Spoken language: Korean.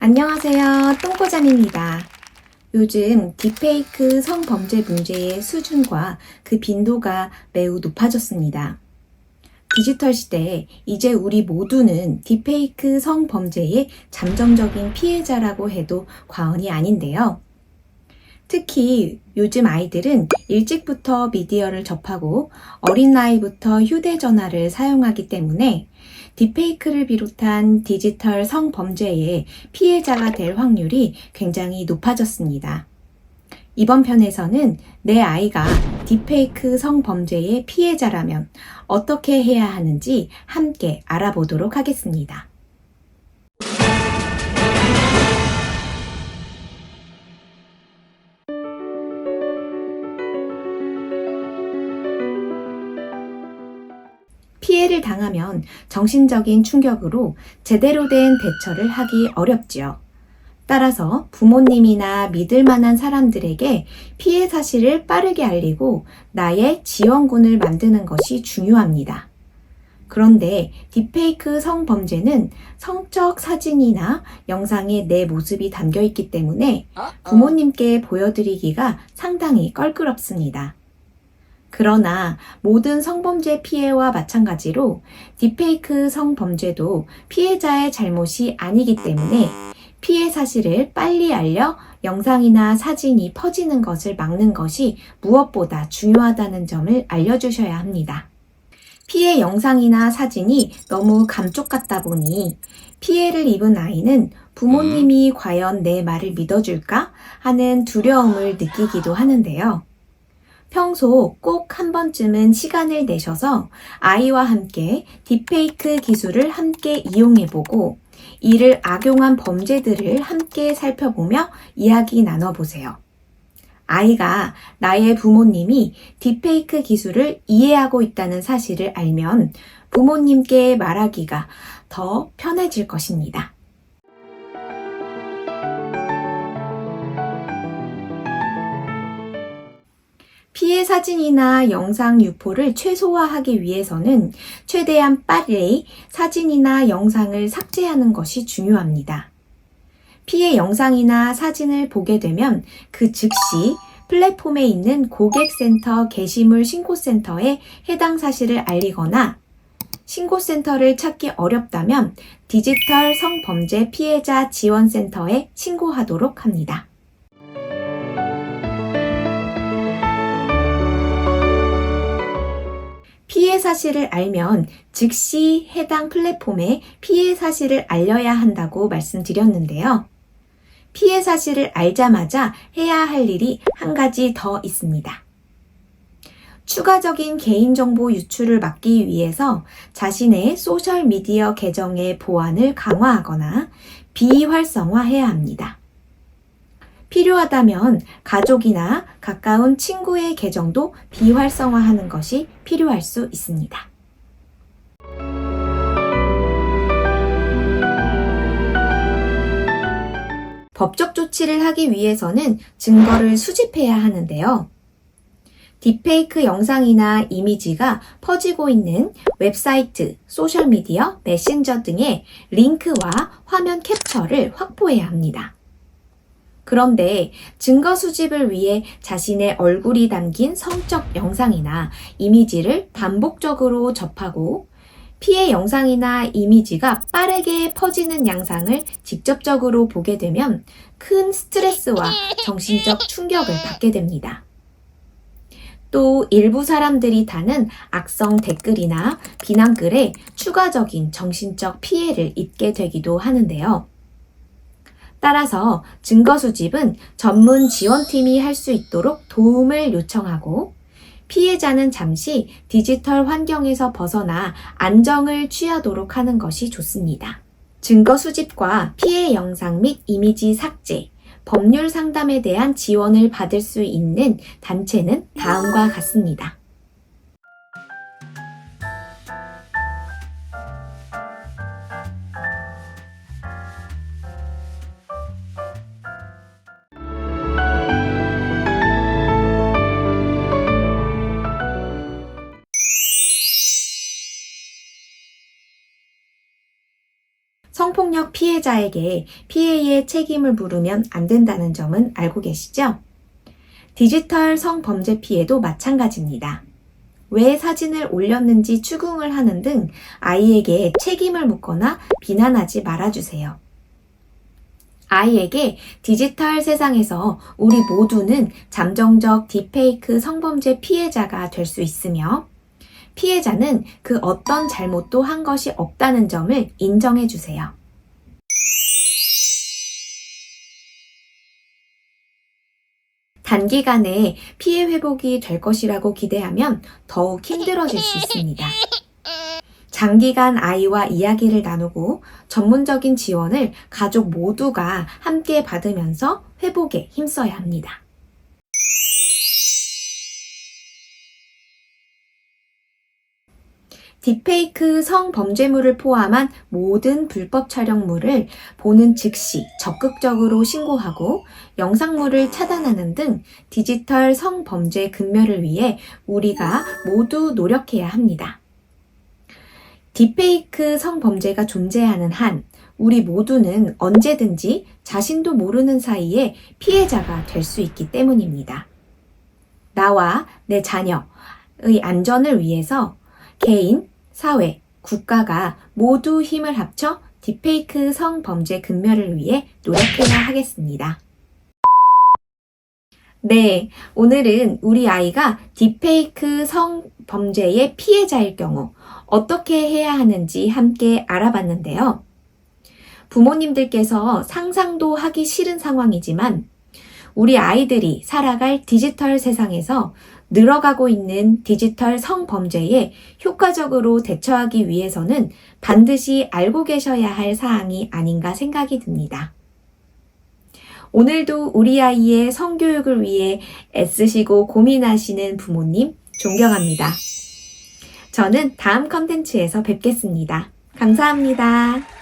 안녕하세요. 똥꼬잠입니다. 요즘 딥페이크 성범죄 문제의 수준과 그 빈도가 매우 높아졌습니다. 디지털 시대에 이제 우리 모두는 딥페이크 성범죄의 잠정적인 피해자라고 해도 과언이 아닌데요. 특히 요즘 아이들은 일찍부터 미디어를 접하고 어린 나이부터 휴대전화를 사용하기 때문에 딥페이크를 비롯한 디지털 성범죄의 피해자가 될 확률이 굉장히 높아졌습니다. 이번 편에서는 내 아이가 딥페이크 성범죄의 피해자라면 어떻게 해야 하는지 함께 알아보도록 하겠습니다. 피해를 당하면 정신적인 충격으로 제대로 된 대처를 하기 어렵지요. 따라서 부모님이나 믿을 만한 사람들에게 피해 사실을 빠르게 알리고 나의 지원군을 만드는 것이 중요합니다. 그런데 딥페이크 성범죄는 성적 사진이나 영상에 내 모습이 담겨 있기 때문에 부모님께 보여드리기가 상당히 껄끄럽습니다. 그러나 모든 성범죄 피해와 마찬가지로 딥페이크 성범죄도 피해자의 잘못이 아니기 때문에 피해 사실을 빨리 알려 영상이나 사진이 퍼지는 것을 막는 것이 무엇보다 중요하다는 점을 알려주셔야 합니다. 피해 영상이나 사진이 너무 감쪽 같다 보니 피해를 입은 아이는 부모님이 과연 내 말을 믿어줄까 하는 두려움을 느끼기도 하는데요. 평소 꼭 한 번쯤은 시간을 내셔서 아이와 함께 딥페이크 기술을 함께 이용해보고 이를 악용한 범죄들을 함께 살펴보며 이야기 나눠보세요. 아이가 나의 부모님이 딥페이크 기술을 이해하고 있다는 사실을 알면 부모님께 말하기가 더 편해질 것입니다. 피해 사진이나 영상 유포를 최소화하기 위해서는 최대한 빨리 사진이나 영상을 삭제하는 것이 중요합니다. 피해 영상이나 사진을 보게 되면 그 즉시 플랫폼에 있는 고객센터 게시물 신고센터에 해당 사실을 알리거나 신고센터를 찾기 어렵다면 디지털 성범죄 피해자 지원센터에 신고하도록 합니다. 피해 사실을 알면 즉시 해당 플랫폼에 피해 사실을 알려야 한다고 말씀드렸는데요. 피해 사실을 알자마자 해야 할 일이 한 가지 더 있습니다. 추가적인 개인정보 유출을 막기 위해서 자신의 소셜미디어 계정의 보안을 강화하거나 비활성화해야 합니다. 필요하다면 가족이나 가까운 친구의 계정도 비활성화하는 것이 필요할 수 있습니다. 법적 조치를 하기 위해서는 증거를 수집해야 하는데요. 딥페이크 영상이나 이미지가 퍼지고 있는 웹사이트, 소셜미디어, 메신저 등의 링크와 화면 캡처를 확보해야 합니다. 그런데 증거 수집을 위해 자신의 얼굴이 담긴 성적 영상이나 이미지를 반복적으로 접하고 피해 영상이나 이미지가 빠르게 퍼지는 양상을 직접적으로 보게 되면 큰 스트레스와 정신적 충격을 받게 됩니다. 또 일부 사람들이 다는 악성 댓글이나 비난글에 추가적인 정신적 피해를 입게 되기도 하는데요. 따라서 증거 수집은 전문 지원팀이 할 수 있도록 도움을 요청하고 피해자는 잠시 디지털 환경에서 벗어나 안정을 취하도록 하는 것이 좋습니다. 증거 수집과 피해 영상 및 이미지 삭제, 법률 상담에 대한 지원을 받을 수 있는 단체는 다음과 같습니다. 성폭력 피해 피해자에게 피해의 책임을 물으면 안 된다는 점은 알고 계시죠? 디지털 성범죄 피해도 마찬가지입니다. 왜 사진을 올렸는지 추궁을 하는 등 아이에게 책임을 묻거나 비난하지 말아주세요. 아이에게 디지털 세상에서 우리 모두는 잠정적 딥페이크 성범죄 피해자가 될 수 있으며 피해자는 그 어떤 잘못도 한 것이 없다는 점을 인정해 주세요. 단기간에 피해 회복이 될 것이라고 기대하면 더욱 힘들어질 수 있습니다. 장기간 아이와 이야기를 나누고 전문적인 지원을 가족 모두가 함께 받으면서 회복에 힘써야 합니다. 딥페이크 성범죄물을 포함한 모든 불법 촬영물을 보는 즉시 적극적으로 신고하고 영상물을 차단하는 등 디지털 성범죄 근멸을 위해 우리가 모두 노력해야 합니다. 딥페이크 성범죄가 존재하는 한 우리 모두는 언제든지 자신도 모르는 사이에 피해자가 될 수 있기 때문입니다. 나와 내 자녀의 안전을 위해서 개인, 사회, 국가가 모두 힘을 합쳐 딥페이크 성범죄 근멸을 위해 노력해야 하겠습니다. 네, 오늘은 우리 아이가 딥페이크 성범죄의 피해자일 경우 어떻게 해야 하는지 함께 알아봤는데요. 부모님들께서 상상도 하기 싫은 상황이지만 우리 아이들이 살아갈 디지털 세상에서 늘어가고 있는 디지털 성범죄에 효과적으로 대처하기 위해서는 반드시 알고 계셔야 할 사항이 아닌가 생각이 듭니다. 오늘도 우리 아이의 성교육을 위해 애쓰시고 고민하시는 부모님 존경합니다. 저는 다음 컨텐츠에서 뵙겠습니다. 감사합니다.